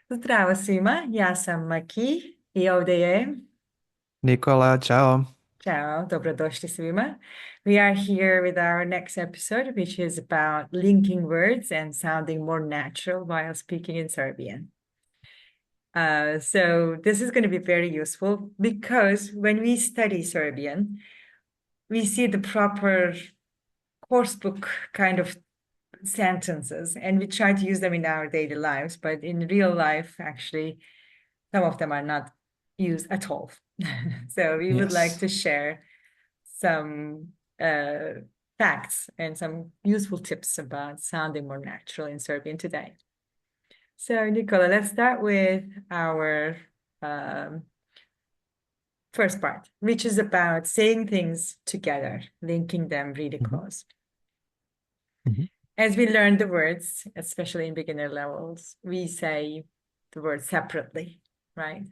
Zdravo svima, ja sam Maki i ovdje je, Nicola, ciao. ciao, dobrodošli svima. We are here with our next episode, which is about linking words and sounding more natural while speaking in Serbian. So this is going to be very useful because when we study Serbian, we see the proper course book kind of sentences and we try to use them in our daily lives, but in real life, actually, some of them are not used at all. So we would like Yes. to share some facts and some useful tips about sounding more natural in Serbian today. So, Nicola, let's start with our um, first part, which is about saying things together, linking them really Mhm. close. Mhm. As we learn the words, especially in beginner levels, we say the words separately, right?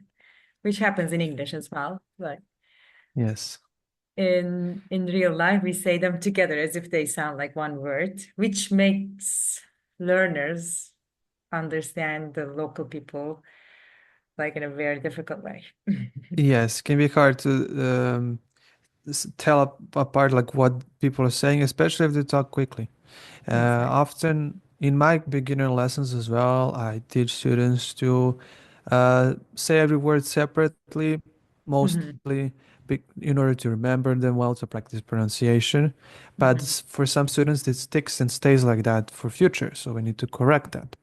Which happens in English as well. Like Yes. in real life, we say them together as if they sound like one word, which makes learners understand the local people like in a very difficult way. Yes, can be hard to tell apart like what people are saying, especially if they talk quickly. Exactly. Often in my beginner lessons as well, I teach students to say every word separately, Mhm, mostly in order to remember them well, to practice pronunciation. But mhm. for some students, it sticks and stays like that for future, so we need to correct that.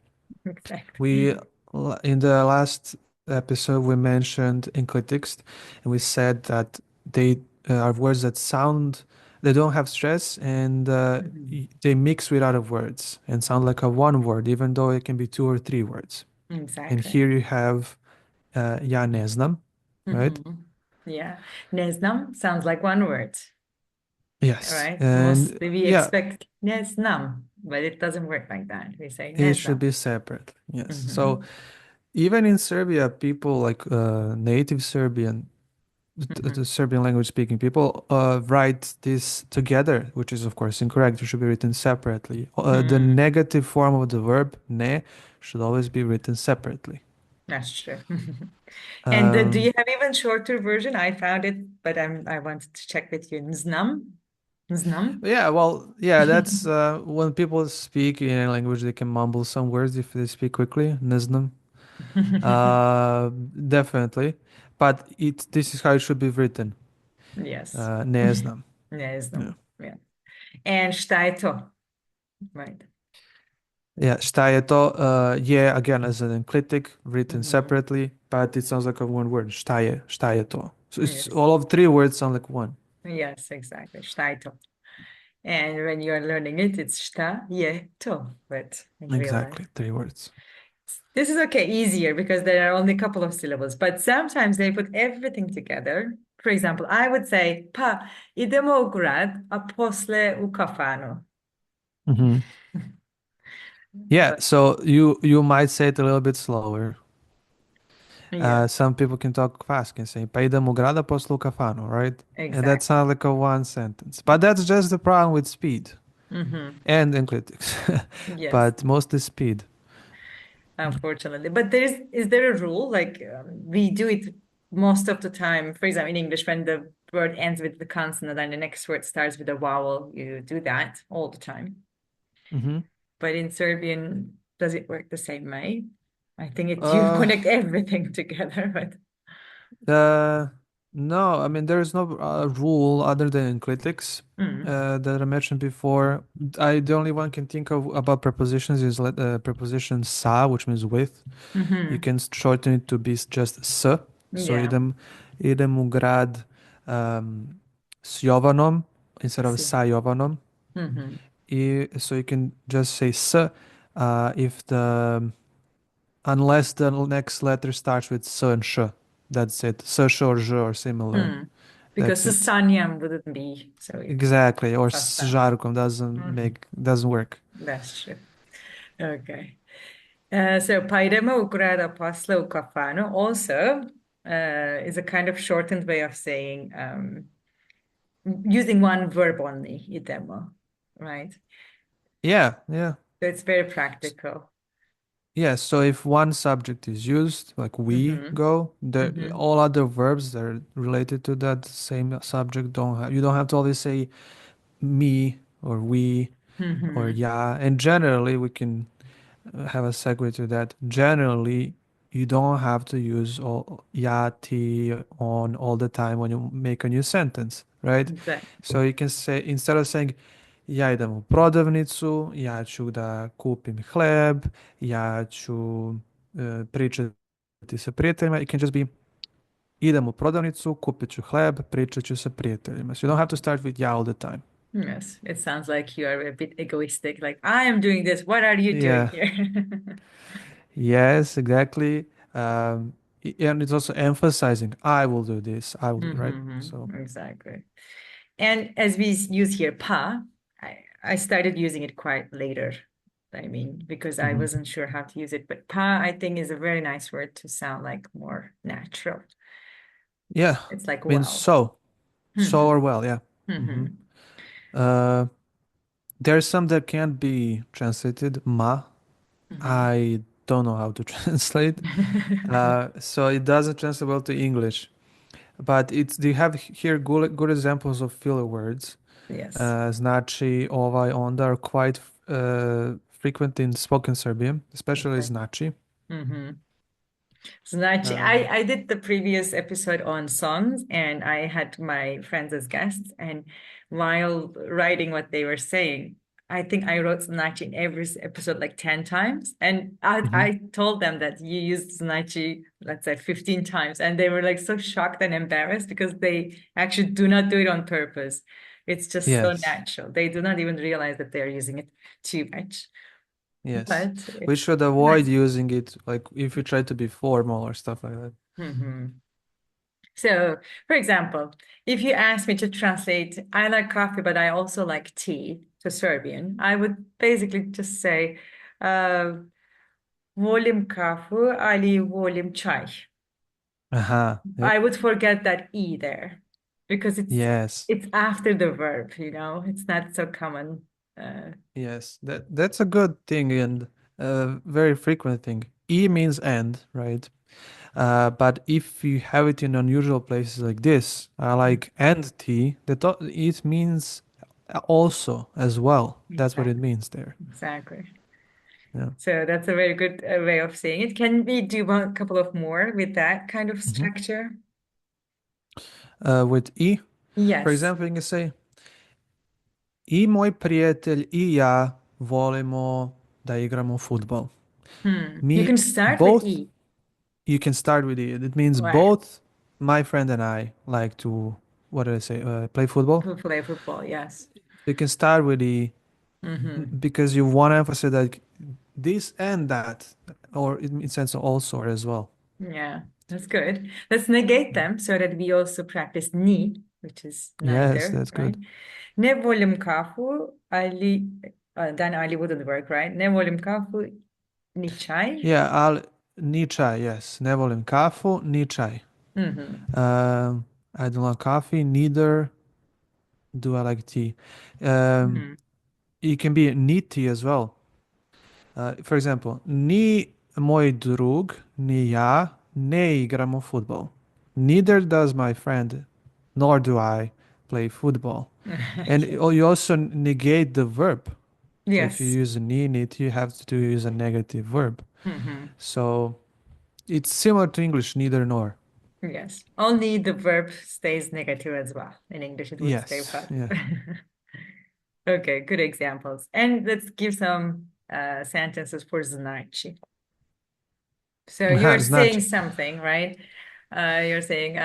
We, Exactly. in the last episode, we mentioned enclitics, and we said that they are words that sound, they don't have stress, and Mhm. they mix with other words and sound like a one word, even though it can be two or three words. And Exactly. here you have ja ne znam, right? Mhm. Yeah. Ne znam sounds like one word, Yes, right? and Mostly we yeah, expect ne znam, but it doesn't work like that. We say ne it should znam. be separate. Yes. So Mhm. even in Serbia, people like native Serbian the Mhm. Serbian language speaking people write this together, which is of course incorrect. It should be written separately. The Mm. negative form of the verb ne should always be written separately. That's true. And do Um, you have even shorter version? I found it, but I wanted to check with you. Znam? Znam? yeah, well, yeah, that's when people speak in a language, they can mumble some words if they speak quickly. Ne znam. Definitely. But this is how it should be written. Yes. Ne znam. Ne Yeah. znam. Yeah. And šta je to? Right. Yeah, šta je to? Yeah, again, as an enclitic, written Mhm. separately, but it sounds like a one word. Šta je to? So it's Yes. all of three words sound like one. Yes, exactly. Šta je to? And when you're learning it, it's šta je to, but in real life. Exactly, three words. This is okay, easier because there are only a couple of syllables, but sometimes they put everything together. For example, I would say, pa, idemo u grad, a posle u kafanu. Hmm. Yeah, But so you might say it a little bit slower. yeah, Some people can talk fast, can say, pa idem u grada posle u kafanu, right? And that exactly. sounds like a one sentence. But that's just the problem with speed Hmm. and enclitics, Yes, but mostly speed. unfortunately. But is there a rule? Like we do it most of the time. For example, in English, when the word ends with the consonant and the next word starts with a vowel, you do that all the time. Hmm. But in Serbian, does it work the same way? I think you Uh, connect everything together, but Uh, no, I mean there is no rule other than enclitics mm, that I mentioned before. The only one can think of about prepositions is preposition sa, which means with. You hmm. can shorten it to be just s. So Yeah. idem u grad s Jovanom instead of See. sa Jovanom. Hmm. So you can just say s if the unless the next letter starts with s and sh. That's it. S, sh, or ž, or similar. Hmm. Because That's it. Sasanian wouldn't be so Exactly. Or Sasa. sžarkom Hmm. doesn't work. That's true. Okay. So pajdemo u grada posle u kafanu also is a kind of shortened way of saying using one verb only, idemo, right? Yeah, yeah. So it's very S- practical. Yes, so if one subject is used, like we Mm-hmm. go, Mm-hmm. all other verbs that are related to that same subject don't have, you don't have to always say me or we or Mm-hmm. yeah. And generally, we can have a segue to that. Generally, you don't have to use all ja, ti, on all the time when you make a new sentence, right? Exactly. So you can say, instead of saying ja idem u prodavnicu, ja ću da kupim hleb, ja ću pričati sa prijateljima, it can just be idem u prodavnicu, kupit ću hleb, pričat ću sa prijateljima. So you don't have to start with ja all the time. Yes, it sounds like you are a bit egoistic. Like, I am doing this. What are you doing Yeah. here? Yes, exactly. And it's also emphasizing, I will do this, I will do, right? So, Exactly. And as we use here, pa, I started using it quite later. I mean, because I mhm. wasn't sure how to use it, but pa, I think, is a very nice word to sound like more natural. Yeah, It's like means wow. so Hmm. or well, yeah. hmm Hmm. Uh, there's some that can't be translated, ma. Hmm. I don't know how to translate. So it doesn't translate well to English. But it's, they have here good examples of filler words. Yes. Znači, ovaj, onda are quite frequent in spoken Serbian, especially Okay. znači. Hmm. Znači, Uh, I did the previous episode on songs and I had my friends as guests. And while writing what they were saying, I think I wrote Znači in every episode like 10 times. And mhm. I told them that you used Znači, let's say 15 times. And they were like so shocked and embarrassed because they actually do not do it on purpose. It's just so Yes, natural. They do not even realize that they're using it too much. yes. But We it's should avoid nice. using it like if you try to be formal or stuff like that. Hmm. So, for example, if you ask me to translate, I like coffee, but I also like tea to Serbian, I would basically just say, uh, volim kafu, ali volim chai. Aha, I yep. would forget that E there because Yes, it's after the verb, it's not so common. yes. That's a good thing and a very frequent thing. E means and, right? But if you have it in unusual places like this, like and T, it means also as well. That's what it Exactly. means there. Exactly. Yeah. So that's a very good way of saying it. Can we do a couple of more with that kind of Mhm. structure? With E, for Yes. example, you can say I moj prijatelj I ja volimo da igramo fudbal. You Me, can start with both, E. you can start with it. It means Right. both my friend and I like to, what did I say, play football. To play football, yes. You can start with the, Hmm. because you want to emphasize that this and that, or in sense also as well. Yeah, that's good. Let's negate them so that we also practice ni, which is Yes, neither, that's right? good. Ne volim kafu, Ali, then Ali wouldn't work, right? Ne volim kafu, ni chai. Yeah, I'll, ni čaj, yes. Ne volim kafu, ni čaj. Hmm. I don't like coffee, neither do I like tea. Um, Hmm. it can be ni tea as well. For example, ni moj drug, ni ja ne igramo football. Neither does my friend, nor do I play football. And Okay. you also negate the verb. So if you Yes. use a need, you have to use a negative verb. Hmm. So it's similar to English, neither nor. Yes. Only the verb stays negative as well. In English, it would stay Yes, positive. yeah. Okay, good examples. And let's give some sentences for znači. So Aha, you're saying znači. something, right? You're saying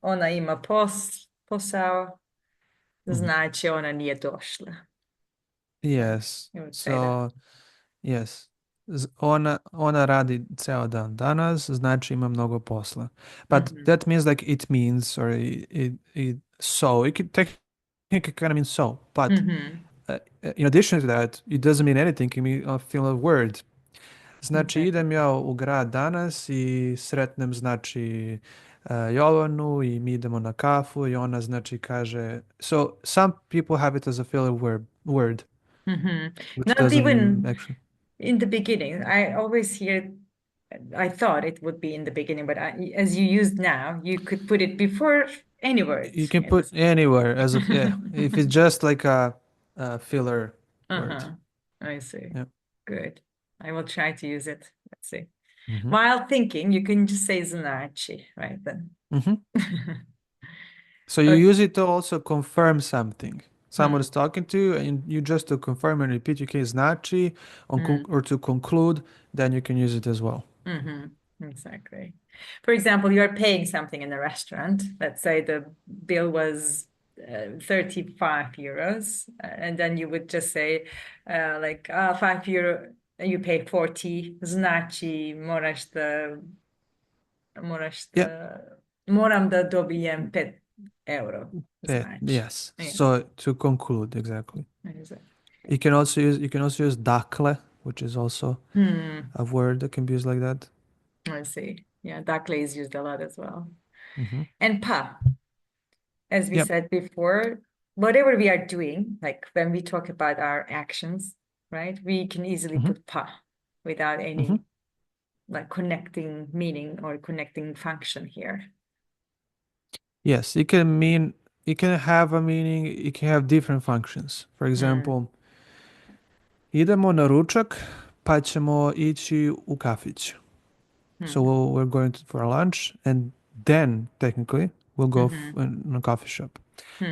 ona ima posao, Mhm. znači ona nije došla. Yes. You would say that. So, yes. Ona radi ceo dan danas, znači ima mnogo posla. But Hmm. that means like it means, or so. It could technically kind of mean so. But Hmm. in addition to that, it doesn't mean anything. It can mean a filler word. Znači, Exactly. idem ja u grad danas i sretnem, znači, Jovanu i mi idemo na kafu i ona, znači, kaže... So, some people have it as a filler word. which Not doesn't even actually. in the beginning. I always hear, I thought it would be in the beginning, but as you used now, you could put it before any word You can in put this. anywhere as a, yeah, if it's just like a filler word. Uh-huh. I see. Yeah. Good. I will try to use it. Let's see. hmm While thinking, you can just say znači, right then. hmm So you Okay. use it to also confirm something. Someone Hmm. is talking to you, and you just to confirm and repeat, you can znači, Hmm. or to conclude, then you can use it as well. Exactly. For example, you're paying something in a restaurant. Let's say the bill was 35 euros, and then you would just say, like, €5, you pay 40, znači Yeah. moram da dobijem 5 euro. Znači. Yes. Yeah, So to conclude, exactly. exactly. You can also use dakle, which is also a word that can be used like that. I see. Yeah, dakle is used a lot as well. hmm And pa. As we Yep. said before, whatever we are doing, like when we talk about our actions, right, we can easily hmm put pa without hmm any like connecting meaning or connecting function here. Yes, it can have a meaning, it can have different functions. For example, idemo na ručak, pa ćemo ići u kafić. So we're going for lunch, and then technically we'll go in a coffee shop.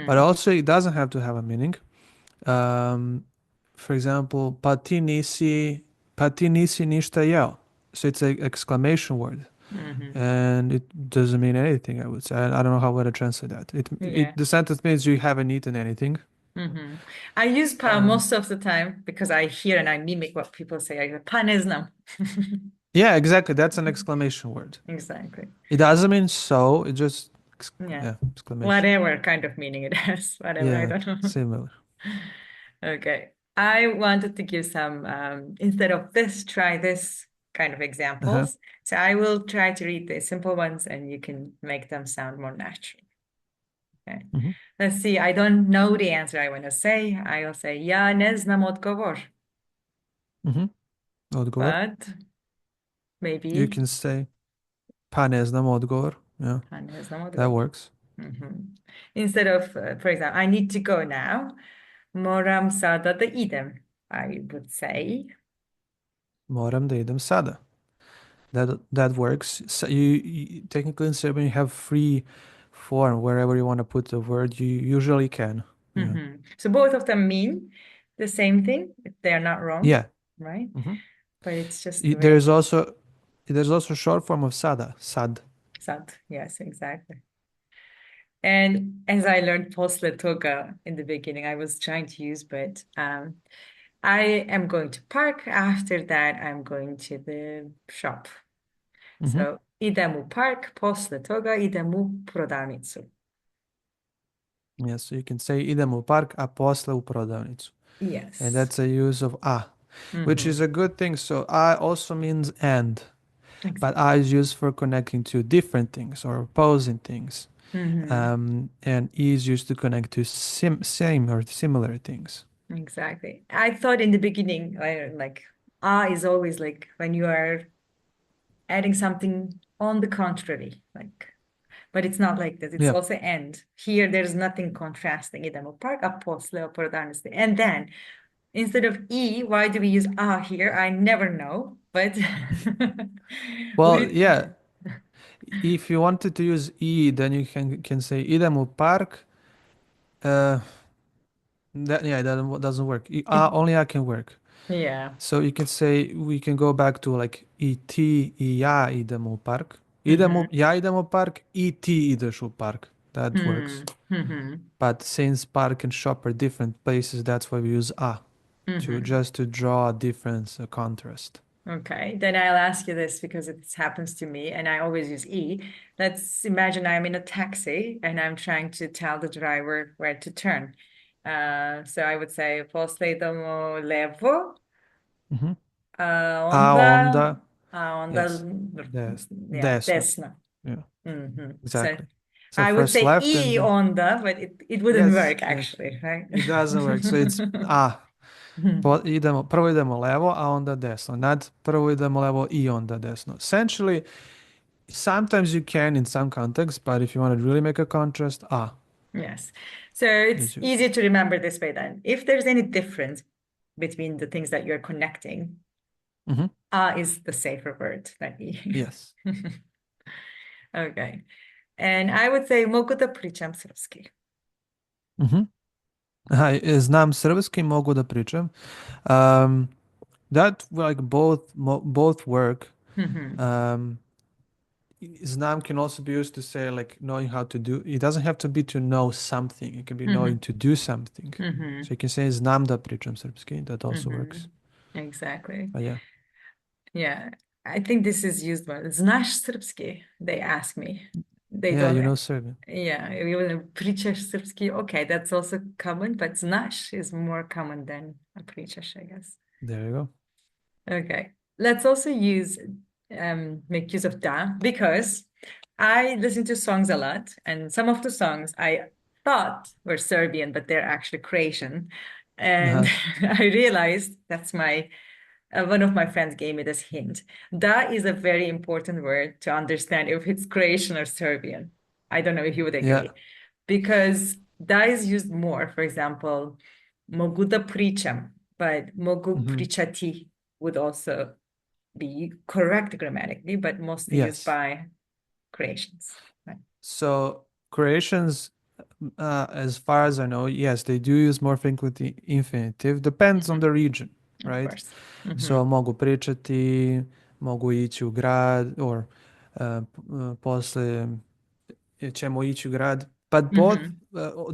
But also, it doesn't have to have a meaning. For example, pa ti nisi ništa jeo. So it's an exclamation word, and it doesn't mean anything, I would say. I don't know how to translate that. Yeah. The sentence means you haven't eaten anything. I use pa most of the time because I hear and I mimic what people say. I go, pa ne znam. Yeah, exactly. That's an exclamation word. Exactly. It doesn't mean so. It just Yeah. exclamation. Whatever kind of meaning it has. Whatever, I Yeah, don't know. similar. Okay. I wanted to give some, instead of this, try this kind of examples. So I will try to read the simple ones and you can make them sound more natural. Okay. Let's see. I don't know the answer I want to say. I'll say, ja ne znam odgovor. Odgovor. But maybe. You can say pa ne znam odgovor. Yeah, Pa ne znam odgovor. that works. Instead of, for example, I need to go now. Moram sada da idem. I would say. Moram da idem sada. That works. So you technically in Serbian you have free form wherever you want to put the word. You usually can. Yeah. So both of them mean the same thing. They are not wrong. Yeah. Right? But it's just There's also short form of sada. Sad. sad. Yes, exactly. And as I learned posle toga in the beginning, I was trying to use, but I am going to park. After that, I'm going to the shop. So idem u park, posle toga idem u prodavnicu. Yes, so you can say idem u park, a posle u prodavnicu. Yes. And that's a use of a, which is a good thing. So a also means and, but a is used for connecting to different things or opposing things. And e is used to connect to same or similar things. Exactly. I thought in the beginning, like a is always like when you are adding something on the contrary, like, but it's not like that. It's also and. Here, there's nothing contrasting. Idem u park, a posle u prodavnicu. And then, instead of e, why do we use a here? I never know, but well, yeah. If you wanted to use e, then you can say idem u park. That doesn't work. Only I can work. Yeah. So you can say we can go back to like i ti i ja idemo u park. Ja idem u park i ti ideš u park. That works. But since park and shop are different places, that's why we use a to draw a difference, a contrast. Okay, then I'll ask you this because it happens to me and I always use E. Let's imagine I'm in a taxi and I'm trying to tell the driver where to turn. So I would say, posle idemo levo, onda yes, desno. Yeah, So exactly. So I would first say left E and onda, but it wouldn't work actually, right? It doesn't work. So it's ah. Prvo idemo levo, a onda desno. Not prvo idemo levo i onda desno. Essentially, sometimes you can in some contexts, but if you want to really make a contrast, Yes. So it's is used. easier to remember this way then. If there's any difference between the things that you're connecting, Mhm. is the safer word than i. Yes. Okay. And I would say mogu da pričam srpski. Mhm. Znam srpski, mogu da pričam. Um, that like both work. Mhm. Znam can also be used to say like knowing how to do. It doesn't have to be to know something. It can be knowing Mhm. to do something. Mhm. So you can say znam da pričam srpski. That also works. Mhm. Exactly. But yeah. Yeah. I think this is used more. Znaš srpski? They ask me. They Yeah, you don't. know Serbian. Yeah. Pričaš srpski? Okay, that's also common, but znaš is more common than pričaš, I guess. There you go. Okay. Let's also make use of da because I listen to songs a lot, and some of the songs I thought were Serbian, but they're actually Croatian. And Uh-huh. I realized that's one of my friends gave me this hint. Da is a very important word to understand if it's Croatian or Serbian. I don't know if you would Yeah. agree, because da is used more. For example, mogu da pričam, but mogu Mhm. pričati would also be correct grammatically, but mostly used Yes. by Croatians. Right? So Croatians, as far as I know, yes, they do use more frequently infinitive. Depends on the region, Of right? course. Mhm. So mogu pričati, mogu ići u grad, or posle ćemo ići u grad. But both,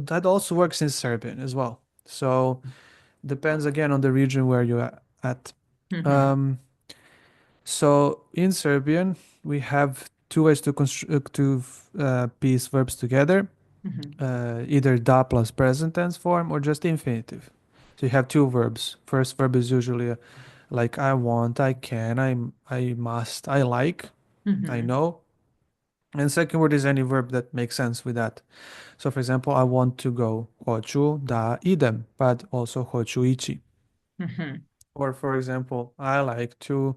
that also works in Serbian as well. So depends again on the region where you're at. Mhm. So in Serbian, we have two ways to piece verbs together, Mhm. either da plus present tense form or just infinitive. So you have two verbs. First verb is usually like I want, I can, I must, I like, I Mhm. know. And second word is any verb that makes sense with that. So for example, I want to go, hoću da idem, but also hoću ići. Mhm. Or for example, I like to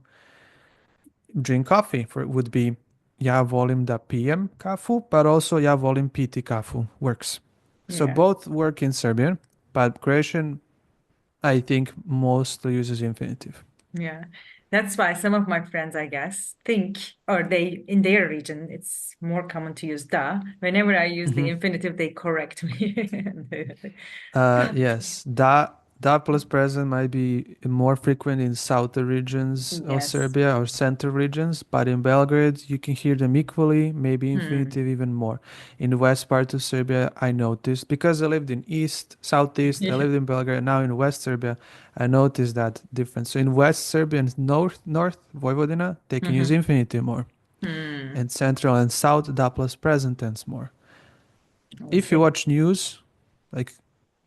drink coffee would be ja volim da pijem kafu, but also ja volim piti kafu works. So Yeah. both work in Serbian, but Croatian, I think, mostly uses infinitive. Yeah. That's why some of my friends, I guess, think, or they, in their region, it's more common to use da. Whenever I use the infinitive, they correct me. Yes, da plus present might be more frequent in southern regions of Yes. Serbia or central regions, but in Belgrade you can hear them equally, maybe Hmm. infinitive even more. In the west part of Serbia, I noticed because I lived in southeast, I Yeah. lived in Belgrade, now in West Serbia, I noticed that difference. So in West Serbia and North Vojvodina, they can use Mhm. infinitive more, Hmm. and Central and South, da plus present tense more. I If you see. watch news, like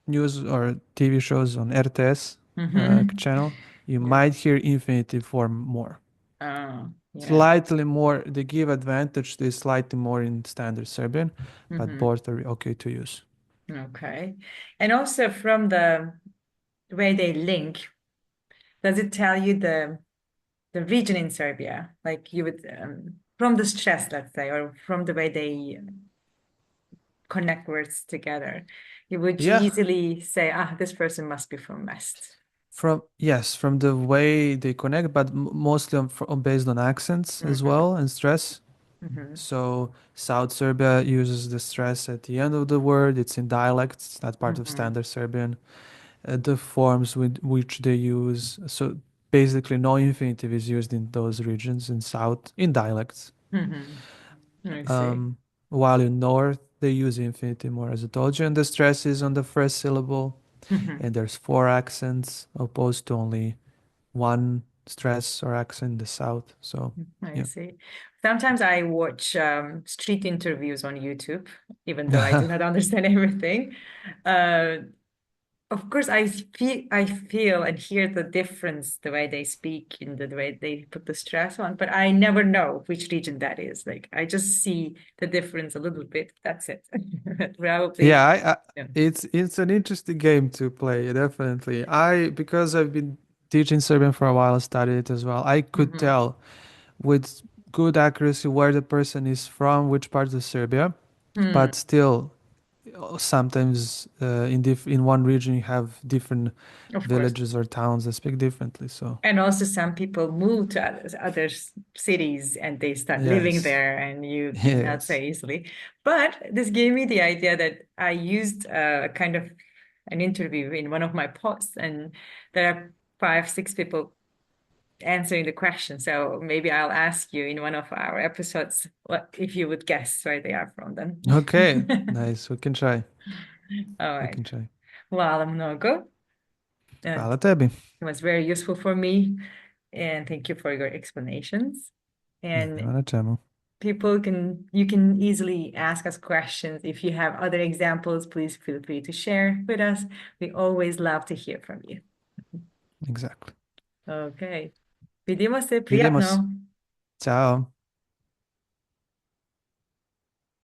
news or TV shows on RTS Mhm. channel, you Yeah. might hear infinitive form more. Oh, yeah. Slightly more, they give advantage to slightly more in standard Serbian, but Mhm. both are okay to use. Okay. And also from the way they link, does it tell you the region in Serbia? Like you would from the stress, let's say, or from the way they connect words together, you would Yeah, easily say, ah, this person must be from West. from the way they connect, but mostly based on accents as well and stress. Mhm. So South Serbia uses the stress at the end of the word. It's in dialects. It's not part of Mhm. standard Serbian. The forms with which they use. So basically, no infinitive is used in those regions in South in dialects. Mhm. I see. While in North, they use infinitive more, as I told you, and the stress is on the first syllable, Mhm. and there's four accents opposed to only one stress or accent in the South. So, I yeah. see. Sometimes I watch street interviews on YouTube, even though I do not understand everything. Uh, of course, I feel and hear the difference, the way they speak and the way they put the stress on, but I never know which region that is. Like I just see the difference a little bit. That's it. Probably. Yeah, Yeah. it's an interesting game to play, definitely. Because I've been teaching Serbian for a while, I studied it as well. I could Mhm. tell with good accuracy where the person is from, which part of Serbia, Hmm. but still, sometimes in one region you have different Of course. villages or towns that speak differently. So And also some people move to other cities and they start living yes, there and you cannot yes. say easily. But this gave me the idea that I used kind of an interview in one of my posts, and there are 5, 6 people answering the question. So maybe I'll ask you in one of our episodes what if you would guess where they are from Okay, then. nice. We can try. All We right. can try. Hvala mnogo. Hvala And tebi. it was very useful for me. And thank you for your explanations. Nema And na čemu. you can easily ask us questions. If you have other examples, please feel free to share with us. We always love to hear from you. Exactly. Okay. Vidimo se, Vidimo se. prijatno. Ćao.